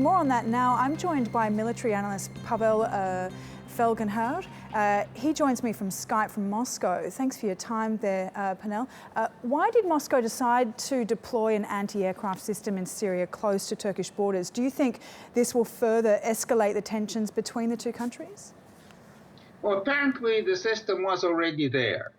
more on that now, I'm joined by military analyst Pavel Felgenhauer. He joins me from Skype from Moscow. Thanks for your time there, Panel. Why did Moscow decide to deploy an anti-aircraft system in Syria close to Turkish borders? Do you think this will further escalate the tensions between the two countries? Well, apparently the system was already there.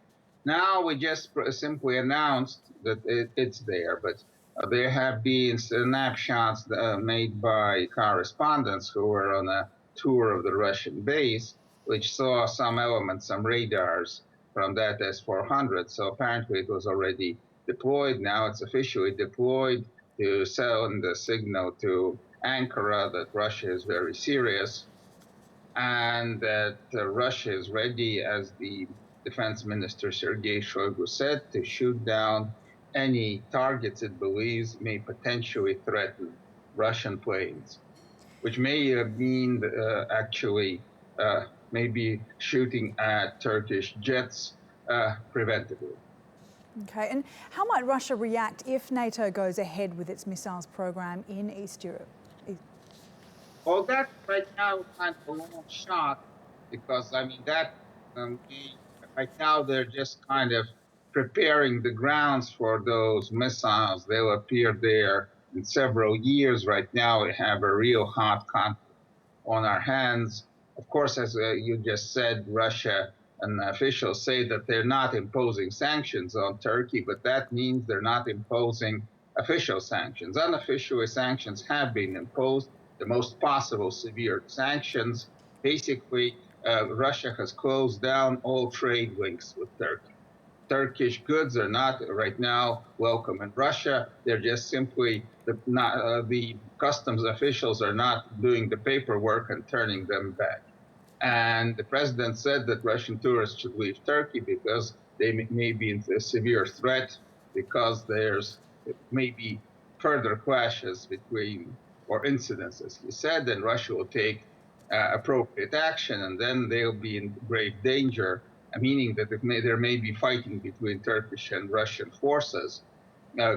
Now we just simply announced that it's there, but there have been snapshots made by correspondents who were on a tour of the Russian base, which saw some elements, some radars from that S-400. So apparently it was already deployed. Now it's officially deployed to send the signal to Ankara that Russia is very serious and that Russia is ready, as the defense minister Sergei Shoigu said, to shoot down any targets it believes may potentially threaten Russian planes, which may mean actually maybe shooting at Turkish jets preventively. Okay, and how might Russia react if NATO goes ahead with its missiles program in East Europe? Well, that right now is kind of a long shot because, I mean, that right now they're just kind of preparing the grounds for those missiles. They'll appear there in several years. Right now, we have a real hot conflict on our hands. Of course, as you just said, Russia and officials say that they're not imposing sanctions on Turkey, but that means they're not imposing official sanctions. Unofficial sanctions have been imposed, the most possible severe sanctions. Basically, Russia has closed down all trade links with Turkey. Turkish goods are not right now welcome in Russia. They're just simply the customs officials are not doing the paperwork and turning them back. And the president said that Russian tourists should leave Turkey because they may be in a severe threat, because there's maybe further clashes between, or incidents, as he said, and Russia will take appropriate action, and then they'll be in grave danger, meaning that there may be fighting between Turkish and Russian forces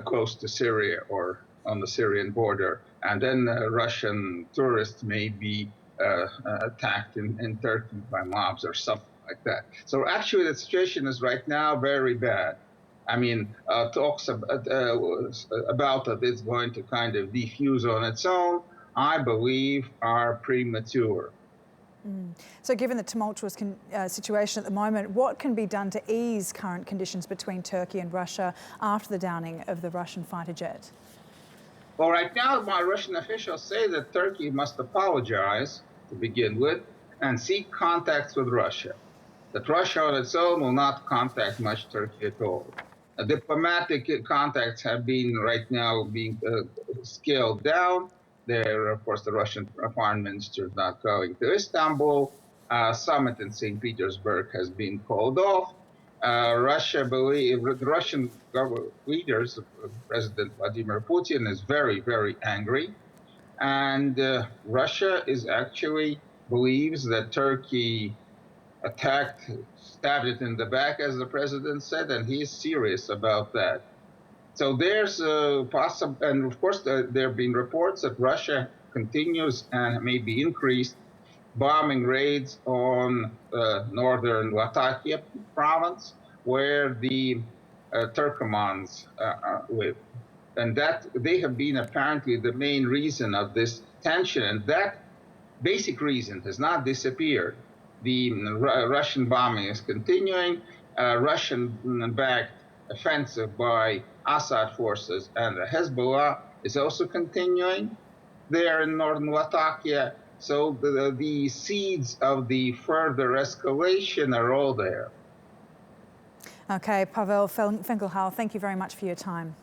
close to Syria or on the Syrian border, and then Russian tourists may be attacked in Turkey by mobs or something like that. So actually the situation is right now very bad. I mean, talks about that it's going to kind of defuse on its own, I believe, are premature. So given the tumultuous situation at the moment, what can be done to ease current conditions between Turkey and Russia after the downing of the Russian fighter jet? Well, right now, my Russian officials say that Turkey must apologize to begin with and seek contacts with Russia. That Russia on its own will not contact much Turkey at all. Diplomatic contacts have been right now being scaled down. There, of course, the Russian foreign minister is not going to Istanbul. Summit in St. Petersburg has been called off. The Russian leaders, President Vladimir Putin, is very, very angry. And Russia is actually believes that Turkey attacked, stabbed it in the back, as the president said, and he's serious about that. So there's a possible, and of course there have been reports that Russia continues and maybe increased bombing raids on northern Latakia province, where the Turkomans live. And that they have been apparently the main reason of this tension, and that basic reason has not disappeared. The Russian bombing is continuing. Russian-backed offensive by Assad forces and the Hezbollah is also continuing there in northern Latakia. So the seeds of the further escalation are all there. Okay, Pavel Felgenhauer, thank you very much for your time.